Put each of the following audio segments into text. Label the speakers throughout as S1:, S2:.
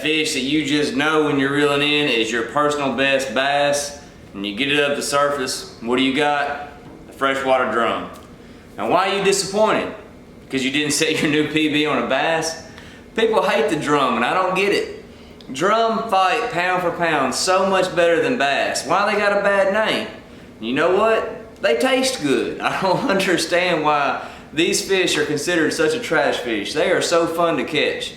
S1: fish that you just know when you're reeling in is your personal best bass, and you get it up the surface, what do you got? A freshwater drum. Now why are you disappointed? Because you didn't set your new PB on a bass? People hate the drum and I don't get it. Drum fight pound for pound so much better than bass. Why they got a bad name? You know what? They taste good. I don't understand why these fish are considered such a trash fish. They are so fun to catch.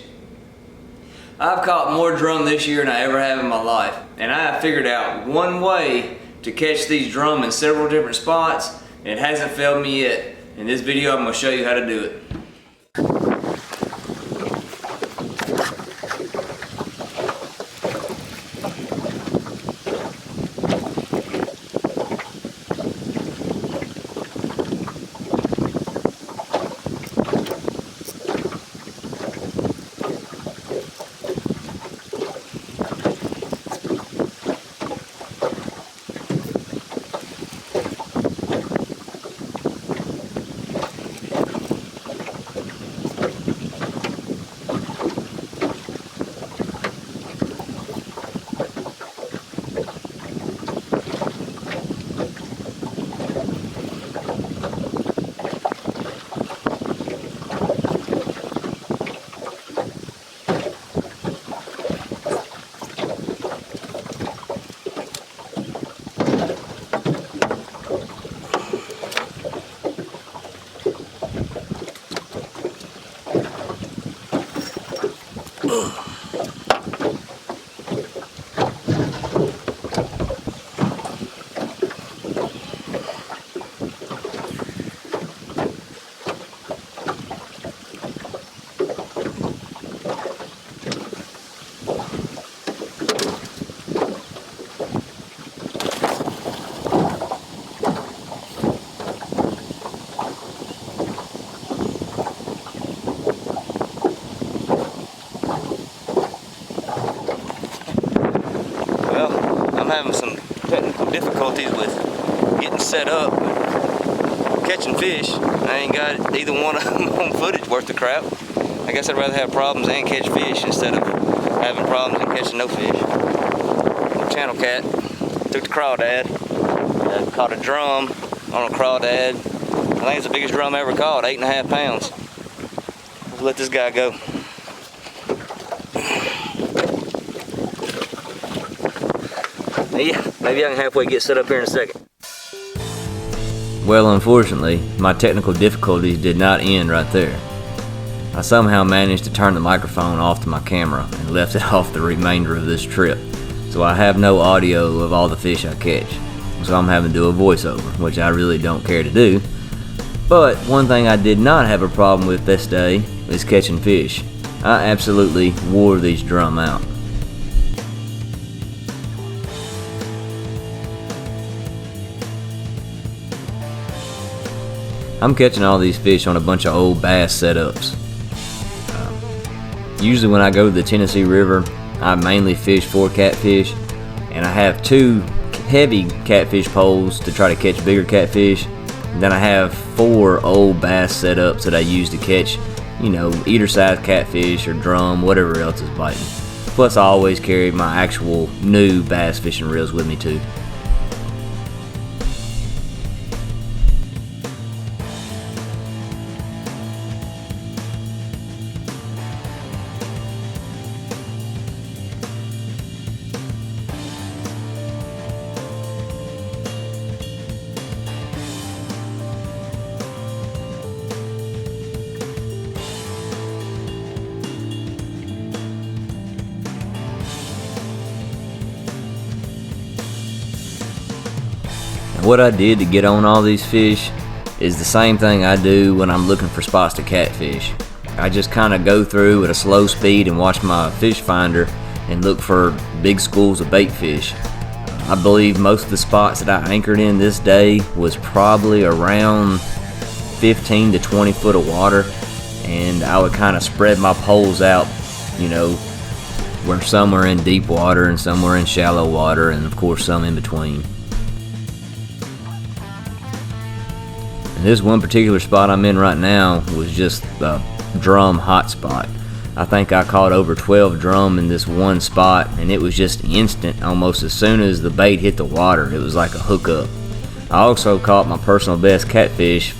S1: I've caught more drum this year than I ever have in my life, and I have figured out one way to catch these drum in several different spots, and it hasn't failed me yet. In this video, I'm going to show you how to do it. I'm having some technical difficulties with getting set up, catching fish. I ain't got either one of them on footage worth the crap. I guess I'd rather have problems and catch fish instead of having problems and catching no fish. Channel cat took the crawdad, caught a drum on a crawdad. I think it's the biggest drum I ever caught, 8.5 pounds. Let's let this guy go. Yeah, maybe I can halfway get set up here in a second. Well, unfortunately, my technical difficulties did not end right there. I somehow managed to turn the microphone off to my camera and left it off the remainder of this trip. So I have no audio of all the fish I catch. So I'm having to do a voiceover, which I really don't care to do. But one thing I did not have a problem with this day is catching fish. I absolutely wore these drum out. I'm catching all these fish on a bunch of old bass setups. Usually when I go to the Tennessee River, I mainly fish for catfish, and I have 2 heavy catfish poles to try to catch bigger catfish. And then I have 4 old bass setups that I use to catch, you know, either size catfish or drum, whatever else is biting. Plus I always carry my actual new bass fishing reels with me too. What I did to get on all these fish is the same thing I do when I'm looking for spots to catfish. I just kind of go through at a slow speed and watch my fish finder and look for big schools of bait fish. I believe most of the spots that I anchored in this day was probably around 15 to 20 foot of water, and I would kind of spread my poles out, you know, where some were in deep water and some were in shallow water, and of course some in between. And this one particular spot I'm in right now was just a drum hot spot. I think I caught over 12 drum in this one spot, and it was just instant. Almost as soon as the bait hit the water, it was like a hookup. I also caught my personal best flathead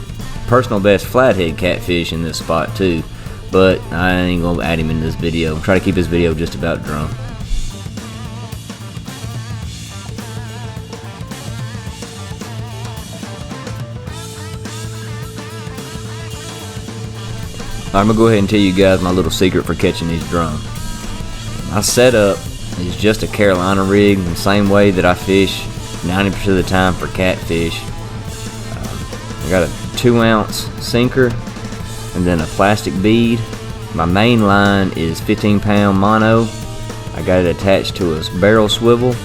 S1: catfish in this spot too, but I ain't gonna add him in this video. I'm trying to keep this video just about drum. I'm gonna go ahead and tell you guys my little secret for catching these drum. My setup is just a Carolina rig, the same way that I fish 90% of the time for catfish. I got a 2-ounce sinker and then a plastic bead. My main line is 15-pound mono. I got it attached to a barrel swivel,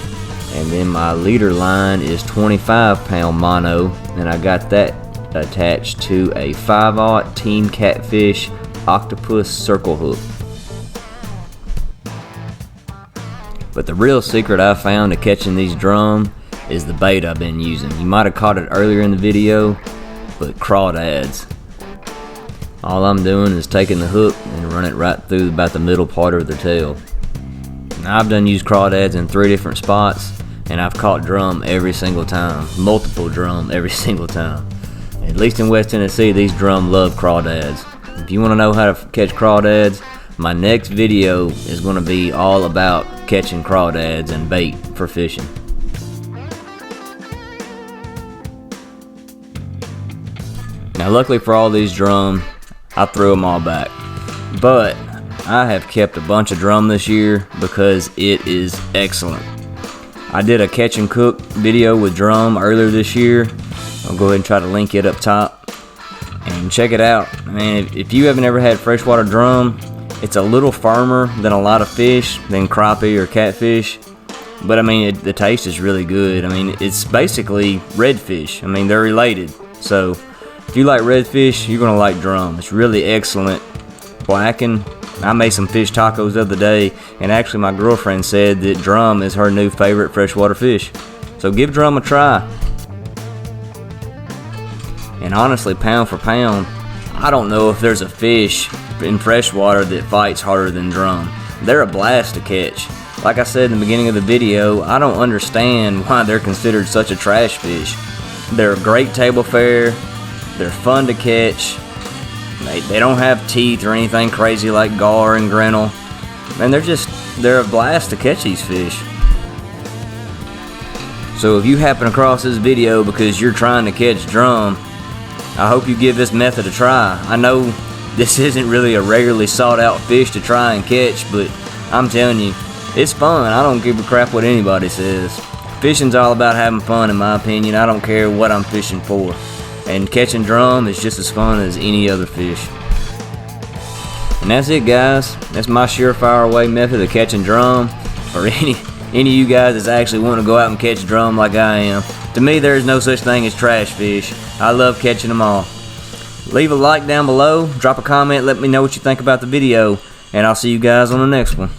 S1: and then my leader line is 25-pound mono, and I got that attached to a 5/0 Team Catfish octopus circle hook. But the real secret I found to catching these drum is the bait I've been using. You might have caught it earlier in the video, but crawdads. All I'm doing is taking the hook and run it right through about the middle part of their tail. Now, I've done used crawdads in 3 different spots, and I've caught drum every single time, multiple drum every single time. At least in West Tennessee, these drum love crawdads. If you want to know how to catch crawdads, my next video is going to be all about catching crawdads and bait for fishing. Now, luckily for all these drum, I threw them all back. But I have kept a bunch of drum this year because it is excellent. I did a catch and cook video with drum earlier this year. I'll go ahead and try to link it up top and check it out. I mean, if you haven't ever had freshwater drum, it's a little firmer than a lot of fish, than crappie or catfish, but I mean, the taste is really good. I mean, it's basically redfish. I mean, they're related. So if you like redfish, you're gonna like drum. It's really excellent. Blackened. I made some fish tacos the other day, and actually my girlfriend said that drum is her new favorite freshwater fish. So give drum a try. And honestly, pound for pound, I don't know if there's a fish in freshwater that fights harder than drum. They're a blast to catch. Like I said in the beginning of the video, I don't understand why they're considered such a trash fish. They're a great table fare, they're fun to catch, they don't have teeth or anything crazy like gar and grinnell, and they're a blast to catch these fish. So if you happen across this video because you're trying to catch drum, I hope you give this method a try. I know this isn't really a regularly sought out fish to try and catch, but I'm telling you, it's fun. I don't give a crap what anybody says. Fishing's all about having fun, in my opinion. I don't care what I'm fishing for. And catching drum is just as fun as any other fish. And that's it, guys. That's my surefire way method of catching drum. For any of you guys that's actually want to go out and catch drum like I am. To me, there is no such thing as trash fish. I love catching them all. Leave a like down below, drop a comment, let me know what you think about the video, and I'll see you guys on the next one.